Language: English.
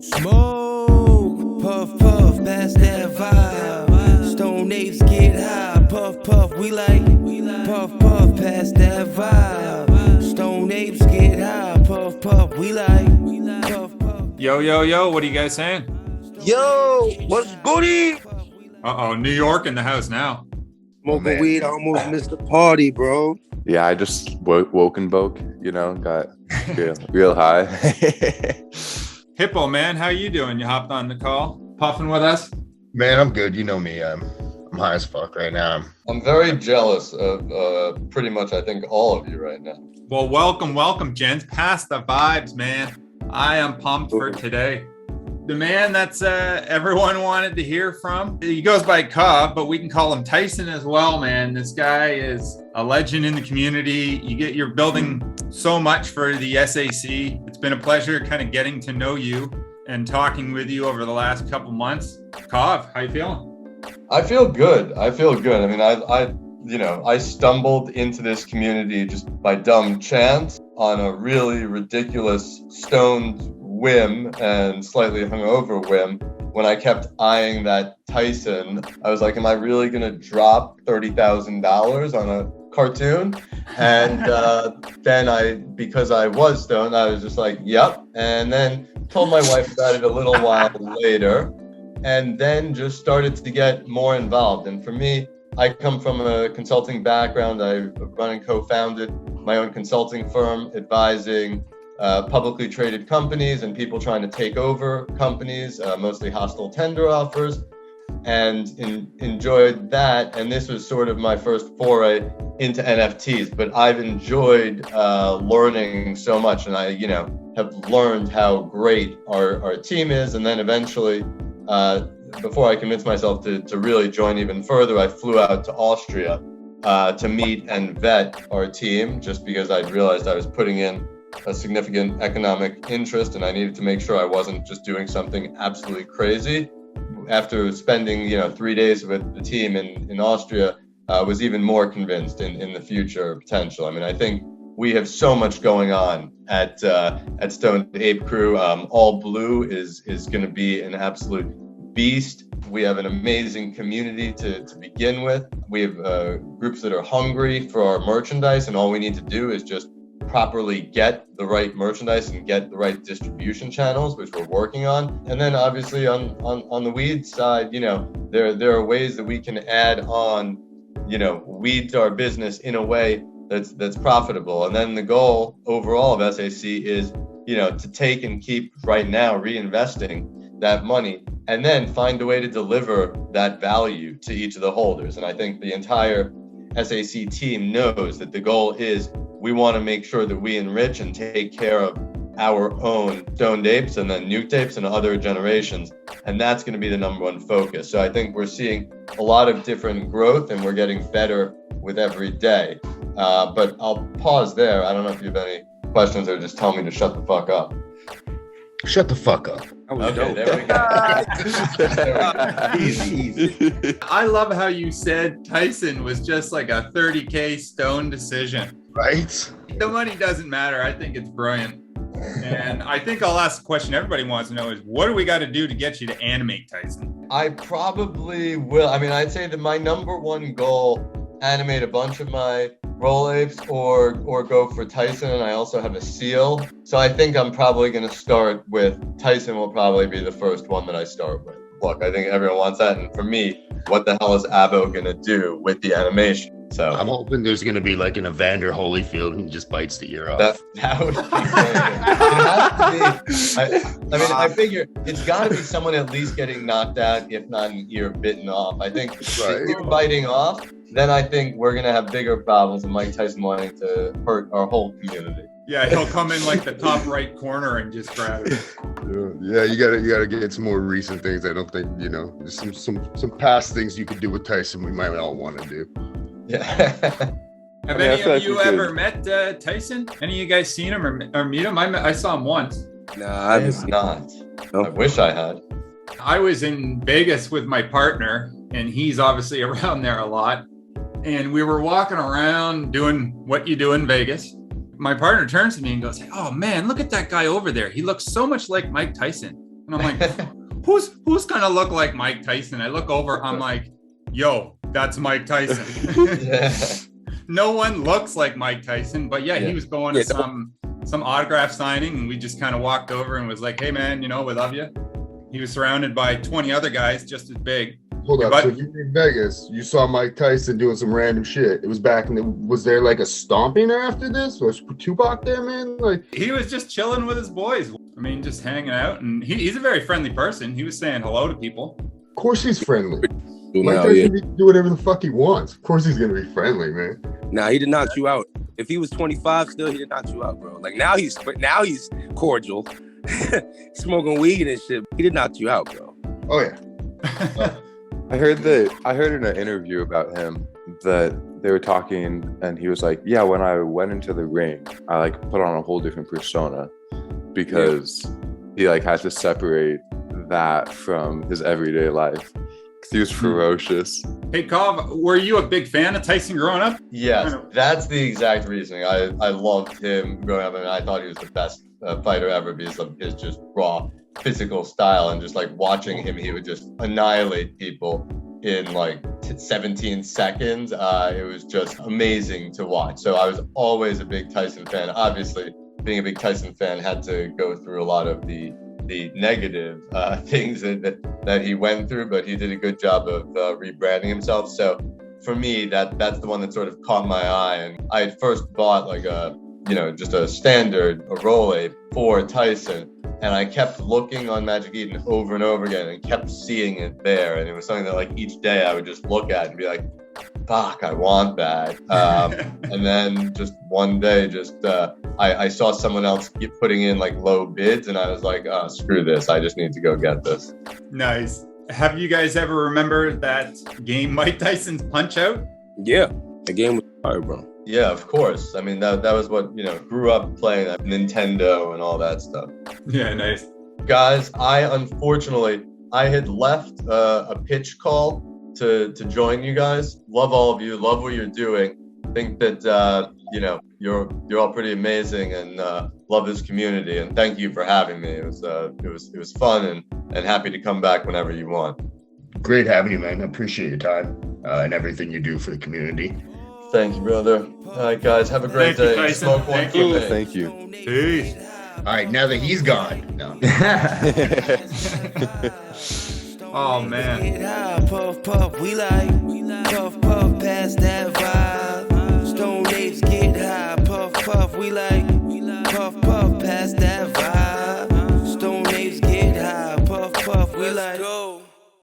Smoke, puff, puff, pass that vibe. Stone apes get high, puff, puff, we like puff, puff, pass that vibe. Stone apes get high, puff, puff, we like puff, puff. Yo, what are you guys saying? Yo, what's goody? Uh-oh, New York in the house now. Smoking weed, I almost missed the party, bro. Yeah, I just woke and woke, got real high. Hippo, man, how you doing? You hopped on the call, puffing with us? Man, I'm good. You know me. I'm high as fuck right now. I'm very jealous of pretty much, I think, all of you right now. Well, welcome, gents. Pass the vibes, man. I am pumped for today. The man that's everyone wanted to hear from. He goes by Jkov, but we can call him Tyson as well, man. This guy is a legend in the community. You're building so much for the SAC. It's been a pleasure kind of getting to know you and talking with you over the last couple months. Jkov, how you feeling? I feel good. I mean, I stumbled into this community just by dumb chance on a really ridiculous stoned whim and slightly hungover whim. When I kept eyeing that Tyson, I was like, am I really gonna drop $30,000 on a cartoon? And then because I was stoned, I was just like, yep. And then told my wife about it a little while later, and then just started to get more involved. And for me, I come from a consulting background. I run and co-founded my own consulting firm, advising publicly traded companies and people trying to take over companies, mostly hostile tender offers, and enjoyed that. And this was sort of my first foray into NFTs, but I've enjoyed learning so much, and I have learned how great our team is. And then eventually, before I convinced myself to really join even further, I flew out to Austria to meet and vet our team, just because I'd realized I was putting in a significant economic interest and I needed to make sure I wasn't just doing something absolutely crazy. After spending 3 days with the team in Austria, I was even more convinced in the future potential. I mean, I think we have so much going on at Stoned Ape Crew. All Blue is going to be an absolute beast. We have an amazing community to begin with. We have groups that are hungry for our merchandise, and all we need to do is just properly get the right merchandise and get the right distribution channels, which we're working on. And then obviously on the weed side, there are ways that we can add on, weed to our business in a way that's profitable. And then the goal overall of SAC is, to take and keep right now reinvesting that money and then find a way to deliver that value to each of the holders. And I think the entire SAC team knows that the goal is we want to make sure that we enrich and take care of our own stoned apes and then nuked apes and other generations. And that's going to be the number one focus. So I think we're seeing a lot of different growth and we're getting better with every day. But I'll pause there. I don't know if you have any questions or just tell me to shut the fuck up. Shut the fuck up. Okay, there we go. Easy. I love how you said Tyson was just like a 30K stone decision. Right? The money doesn't matter. I think it's brilliant. And I think I'll ask the question everybody wants to know is, what do we got to do to get you to animate Tyson? I probably will. I mean, I'd say that my number one goal, animate a bunch of my roll apes or go for Tyson. And I also have a seal. So I think I'm probably going to start with Tyson. Will probably be the first one that I start with. Look, I think everyone wants that. And for me, what the hell is Abo going to do with the animation? So I'm hoping there's going to be like an Evander Holyfield who just bites the ear off. That would be great. It has to be. I figure it's got to be someone at least getting knocked out, if not an ear bitten off. I think if you're biting off, then I think we're going to have bigger problems than Mike Tyson wanting to hurt our whole community. Yeah, he'll come in like the top right corner and just grab it. Yeah, you gotta get some more recent things. I don't think there's some past things you could do with Tyson we might all want to do. Yeah. Have any of you ever met Tyson? Any of you guys seen him or meet him? I saw him once. Nah, I have not. Nope. I wish I had. I was in Vegas with my partner, and he's obviously around there a lot. And we were walking around doing what you do in Vegas. My partner turns to me and goes, "Oh man, look at that guy over there. He looks so much like Mike Tyson." And I'm like, who's gonna look like Mike Tyson? I look over, I'm like, yo, that's Mike Tyson. Yeah. No one looks like Mike Tyson, but yeah, he was going to some autograph signing, and we just kind of walked over and was like, hey man, you know, we love you. He was surrounded by 20 other guys just as big. Hold up. But- So you were in Vegas. You saw Mike Tyson doing some random shit. It was back in the. Was there like a stomping after this? Was Tupac there, man? Like He was just chilling with his boys. I mean, just hanging out, and he's a very friendly person. He was saying hello to people. of course he's friendly. Mike Now, Tyson yeah. can do whatever the fuck he wants. Of course he's gonna be friendly, man. Nah, he did knock you out. If he was 25 still, he did knock you out, bro. Like now he's cordial. Smoking weed and shit. He did knock you out, bro. Oh yeah. I heard in an interview about him that they were talking, and he was like, yeah, when I went into the ring, I like put on a whole different persona because he like had to separate that from his everyday life. 'Cause he was ferocious. Hey, Kov, were you a big fan of Tyson growing up? Yes, that's the exact reasoning. I loved him growing up, and I thought he was the best fighter ever because of his just raw physical style, and just like watching him, he would just annihilate people in like 17 seconds. It was just amazing to watch. So I was always a big Tyson fan. Obviously, being a big Tyson fan had to go through a lot of the negative things that he went through, but he did a good job of rebranding himself. So for me, that's the one that sort of caught my eye. And I had first bought like just a standard Role for Tyson, and I kept looking on Magic Eden over and over again and kept seeing it there. And it was something that like each day I would just look at and be like, fuck, I want that. And then just one day, I saw someone else putting in like low bids, and I was like, oh, screw this. I just need to go get this. Nice. Have you guys ever remembered that game, Mike Tyson's Punch Out? Yeah, the game was fire, bro. Yeah, of course. I mean, that was what, grew up playing that Nintendo and all that stuff. Yeah, nice. Guys, I had left a pitch call to join you guys. Love all of you. Love what you're doing. Think that, you're all pretty amazing, and love this community. And thank you for having me. It was fun, and happy to come back whenever you want. Great having you, man. I appreciate your time and everything you do for the community. Thank you, brother. All right, guys, have a great Thank you, day. Tyson. Smoke one Thank for you. me. Thank you. Peace. All right, now that he's gone. No. Oh, man. Get high, puff, puff, we like puff, puff, pass that vibe. Stone apes get high, puff, puff, we like puff, puff, pass that vibe. Stone apes get high, puff, puff, we like.